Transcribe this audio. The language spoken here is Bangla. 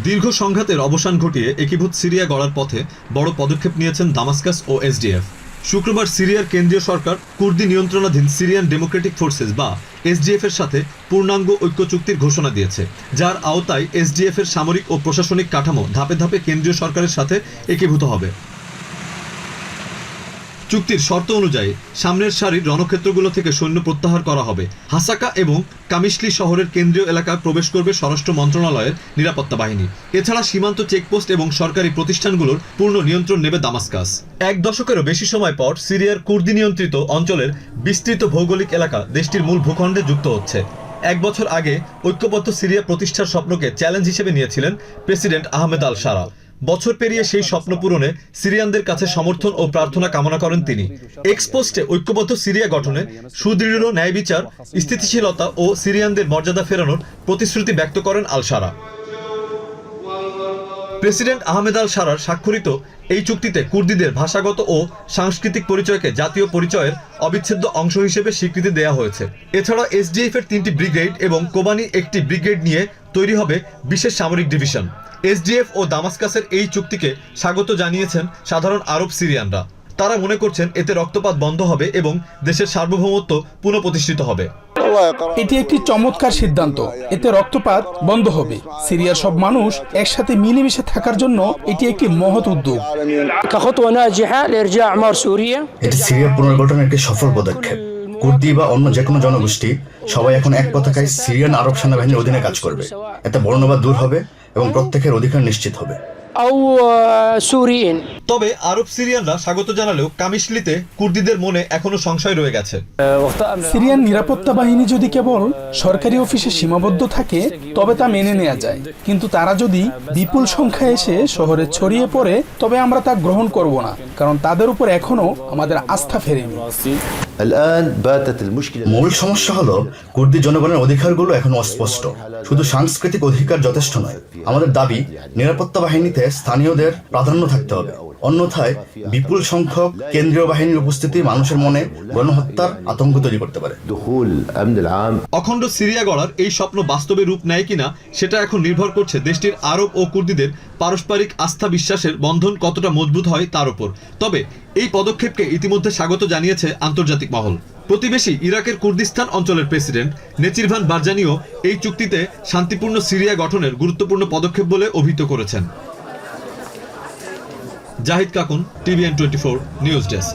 দীর্ঘ সংঘাতের অবসান ঘটিয়ে একীভূত সিরিয়া গড়ার পথে বড় পদক্ষেপ নিয়েছেন দামাস্কাস ও এসডিএফ। শুক্রবার সিরিয়ার কেন্দ্রীয় সরকার কুর্দি নিয়ন্ত্রণাধীন সিরিয়ান ডেমোক্রেটিক ফোর্সেস বা এসডিএফ এর সাথে পূর্ণাঙ্গ ঐক্য চুক্তির ঘোষণা দিয়েছে, যার আওতায় এসডিএফ এর সামরিক ও প্রশাসনিক কাঠামো ধাপে ধাপে কেন্দ্রীয় সরকারের সাথে একীভূত হবে। চুক্তির শর্ত অনুযায়ী সামনের সারির রণক্ষেত্রগুলো থেকে সৈন্য প্রত্যাহার করা হবে। হাসাকা এবং কামিশলি শহরের কেন্দ্রীয় এলাকায় প্রবেশ করবে স্বরাষ্ট্র মন্ত্রণালয়ের নিরাপত্তা বাহিনী। এছাড়া সীমান্ত চেকপোস্ট এবং সরকারি প্রতিষ্ঠানগুলোর পূর্ণ নিয়ন্ত্রণ নেবে দামাস্কাস। এক দশকেরও বেশি সময় পর সিরিয়ার কুর্দি নিয়ন্ত্রিত অঞ্চলের বিস্তৃত ভৌগোলিক এলাকা দেশটির মূল ভূখণ্ডে যুক্ত হচ্ছে। এক বছর আগে ঐক্যবদ্ধ সিরিয়া প্রতিষ্ঠার স্বপ্নকে চ্যালেঞ্জ হিসেবে নিয়েছিলেন প্রেসিডেন্ট আহমেদ আল শারা। বছর পেরিয়ে সেই স্বপ্ন পূরণে সিরিয়ানদের কাছে সমর্থন ও প্রার্থনা কামনা করেন তিনি। এক্সপোস্টে ঐক্যবদ্ধ সিরিয়া গঠনে সুদৃঢ় ন্যায় বিচার, স্থিতিশীলতা ও সিরিয়ানদের মর্যাদা ফেরানোর প্রতিশ্রুতি ব্যক্ত করেন আল শারা। প্রেসিডেন্ট আহমেদ আল শারার স্বাক্ষরিত এই চুক্তিতে কুর্দিদের ভাষাগত ও সাংস্কৃতিক পরিচয়কে জাতীয় পরিচয়ের অবিচ্ছেদ্য অংশ হিসেবে স্বীকৃতি দেওয়া হয়েছে। এছাড়া এসডিএফ এর 3টি ব্রিগেড এবং কোবানি একটি ব্রিগেড নিয়ে তৈরি হবে বিশেষ সামরিক ডিভিশন। এসডিএফ ও দামাস্কাসের এই চুক্তিকে স্বাগত জানিয়েছেন সাধারণ আরব সিরিয়ানরা। তারা মনে করছেন এতে রক্তপাত বন্ধ হবে এবং দেশের সার্বভৌমত্ব পুনঃপ্রতিষ্ঠিত হবে। এটি একটি চমৎকার সিদ্ধান্ত। এতে রক্তপাত বন্ধ হবে। সিরিয়ার সব মানুষ একসাথে মিলেমিশে থাকার জন্য এটি একটি মহৎ উদ্যোগ। এটি সিরিয়া পুনর্গঠনের একটি সফল পদক্ষেপ। কুর্দি বা অন্য যে কোনো জনগোষ্ঠী সবাই এখন এক পতাকায় সিরিয়ান আরব সেনাবাহিনীর অধীনে কাজ করবে। এতে বর্ণবাদ দূর হবে এবং প্রত্যেকের অধিকার নিশ্চিত হবে। তবে আরব সিরিয়ানরা স্বাগত জানালেও কামিশলিতে কুর্দিদের মনে এখনো সংশয় রয়ে গেছে। সিরিয়ান নিরাপত্তা বাহিনী যদি কেবল সরকারি অফিসে সীমাবদ্ধ থাকে তবে তা মেনে নেওয়া যায়, কিন্তু তারা যদি বিপুল সংখ্যায় এসে শহরে ছড়িয়ে পড়ে তবে আমরা তা গ্রহণ করব না, কারণ তাদের উপর এখনো আমাদের আস্থা ফেরেনি। মূল সমস্যা হলো কুর্দি জনগণের অধিকারগুলো এখন অস্পষ্ট। শুধু সাংস্কৃতিক অধিকার যথেষ্ট নয়। আমাদের দাবি নিরাপত্তা বাহিনীতে স্থানীয়দের প্রাধান্য থাকতে হবে, অন্যথায় বিপুল সংখ্যক কেন্দ্রীয় বাহিনীর উপস্থিতি মানুষের মনে গণহত্যার আতঙ্ক তৈরি করতে পারে। অখণ্ড সিরিয়া গড়ার এই স্বপ্ন বাস্তবে রূপ নেয় কিনা সেটা এখন নির্ভর করছে দেশটির আরব ও কুর্দিদের পারস্পরিক আস্থা বিশ্বাসের বন্ধন কতটা মজবুত হয় তার উপর। তবে এই পদক্ষেপকে ইতিমধ্যে স্বাগত জানিয়েছে আন্তর্জাতিক মহল। প্রতিবেশী ইরাকের কুর্দিস্তান অঞ্চলের প্রেসিডেন্ট নেচিরভান বারজানিও এই চুক্তিতে শান্তিপূর্ণ সিরিয়া গঠনের গুরুত্বপূর্ণ পদক্ষেপ বলে অভিহিত করেছেন। Zahid Kakun, TVN24 news desk.